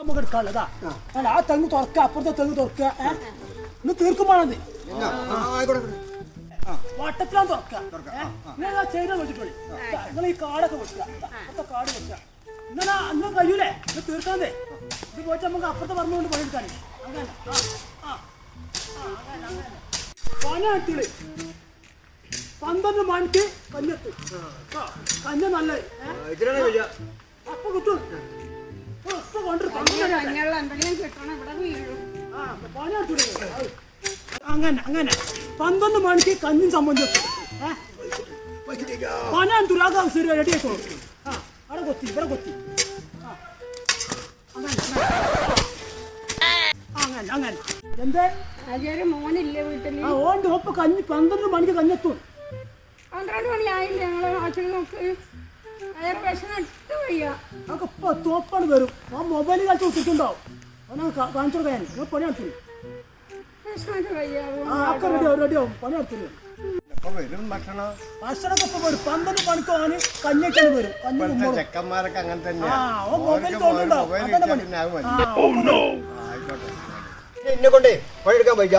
നമുക്ക് എടുക്കാനുള്ളതാ ആ തെങ്ങ് തുറക്ക അപ്പുറത്തെ തെങ്ങ് തുറക്കുക ഇന്ന് തീർക്കുമ്പോഴത് വട്ടത്തിലാണ് തുറക്കുക നിങ്ങൾ ചെയ്ത വെച്ചിട്ടുള്ളൂ നിങ്ങൾ ഈ കാടൊക്കെ വെക്കുക അപ്പത്തെ കാട് വെക്കുക ഇങ്ങനെ അന്ന് കഴിയൂലേ ഇത് തീർക്കാതെ ഇത് പോയിട്ട് നമുക്ക് അപ്പുറത്തെ പറഞ്ഞുകൊണ്ട് പണിയെടുക്കാൻ അങ്ങനെ പന എത്തിളി 12 മണിക്ക് കഞ്ഞെത്തു കഞ്ഞ നല്ലത് അപ്പൊ കിട്ടും അങ്ങനെ അങ്ങനെ 12 മണിക്ക് കഞ്ഞും സംബന്ധിച്ചു പനാൻ തുലാകാം ശരി റെഡി ആയിക്കോളൂ അവിടെ കൊത്തി ഇവിടെ കൊത്തി അങ്ങനെ അങ്ങനെ എന്തേ മോനില്ല വീട്ടില് ഓണ്ട് ഒപ്പ കഞ്ഞി 12 മണിക്ക് കഞ്ഞെത്തും 12 മണിയായില്ല ഞങ്ങള് ആശുപത്രി അതൊക്കെ ഇപ്പൊ തോപ്പാണ് വരും ആ മൊബൈലിൽ കളിച്ച് കൊടുത്തിട്ടുണ്ടാവും അവനെ കാണിച്ചു കൊടുക്കാൻ പണി നടത്തില്ല റെഡിയാവും പണി നടത്തില്ല ഭക്ഷണമൊക്കെ ഇപ്പൊ വരും 12 മണിക്ക് അവന് കഞ്ഞിട്ടാണ് വരും ചെക്കന്മാരൊക്കെ അങ്ങനെ തന്നെ മൊബൈൽ തോന്നുന്നുണ്ടാവും എന്നെ കൊണ്ടേ പണിയെടുക്കാൻ വയ്യ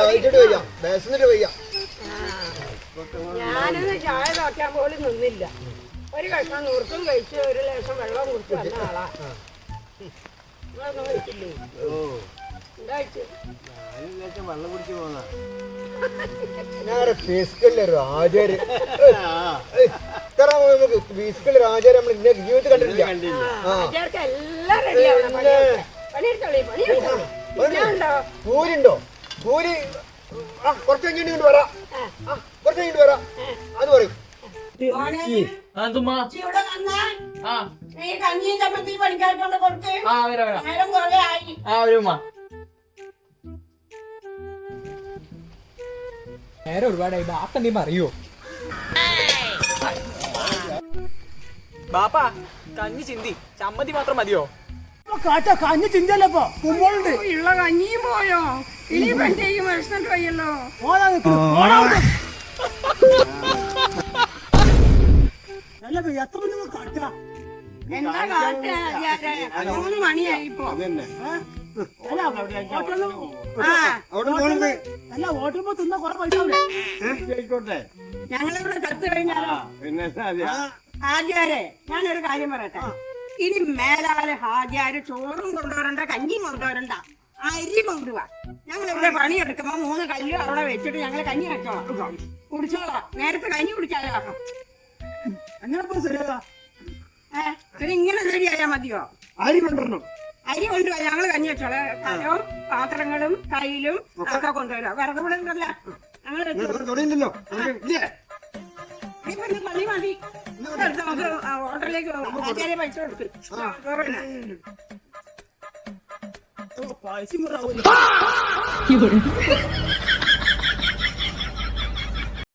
വയ്യ ബേസിന്നിട്ട് വയ്യ ഞാനൊന്ന് ചായ നോക്കാൻ പോലും നിന്നില്ല ഒരു കഷ്ണം നുറുക്കും കഴിച്ച് ഒരു ലേശം വെള്ളം കുടിച്ച് വന്ന ആളാ നിങ്ങളൊന്നും കഴിച്ചില്ലേ വെള്ളം കുടിച്ച് പോന്ന രാജാര് ഇത്ര നമുക്ക് ഫീസിക്കല് രാജാര് നമ്മൾ ഇന്ന ജീവിതത്തിൽ കണ്ടിട്ടില്ല എല്ലാം റെഡിയാവണം കൂലിണ്ടോ കൂലി കുറച്ച് കഴിഞ്ഞിട്ട് വരാം കുറച്ച് കഴിഞ്ഞിട്ട് വരാം അത് പറയും നേരെ ഒരുപാടായി ബാപ്പ നീ പറയോ ബാപ്പ കഞ്ഞി ചിന്തി ചമ്മന്തി മാത്രം മതിയോ കാറ്റ കഞ്ഞി ചിന്തല്ലപ്പോ കുമ്പോളുണ്ട് ഉള്ള കഞ്ഞിയും പോയോ ഇനി പെട്ടെയും വിളിച്ചിട്ട് വയ്യല്ലോ എത്ര കാട്ട എന്താ കാട്ട് 3 മണിയായിപ്പോ അല്ല ഹോട്ടലിൽ തിന്ന കുറെ പൈസ ഞങ്ങളിവിടെ ചത്തു കഴിഞ്ഞാലോ ഹാജിയാരെ ഞാനൊരു കാര്യം പറയട്ടെ ഇനി മേലാല് ഹാജിയാര് ചോറും കൊണ്ടുവരണ്ട കഞ്ഞിയും കൊണ്ടുവരണ്ട അരി കൊണ്ടുപോവാ ഞങ്ങളിവിടെ പണിയെടുക്കുമ്പോ 3 കല്ല് അവിടെ വെച്ചിട്ട് ഞങ്ങൾ കഞ്ഞി വെച്ചോളാം കുടിച്ചോളാം നേരത്തെ കഞ്ഞി കുടിച്ചാലോ അങ്ങനെ ശരിയാ പിന്നെ ഇങ്ങനെ ശരിയായാ മതിയോ അരി കൊണ്ടുവരണം അരി കൊണ്ടുപോവാ ഞങ്ങള് കഞ്ഞി വെച്ചോളാം കലവും പാത്രങ്ങളും കയ്യിലും ഒക്കെ കൊണ്ടുവരാം വിറക് ഇവിടെ ഉണ്ടല്ല ഞങ്ങൾ പണി മതി നമുക്ക് ഹോട്ടലിലേക്ക് ആചാര്യ പൈസ കൊടുക്കും പൈസ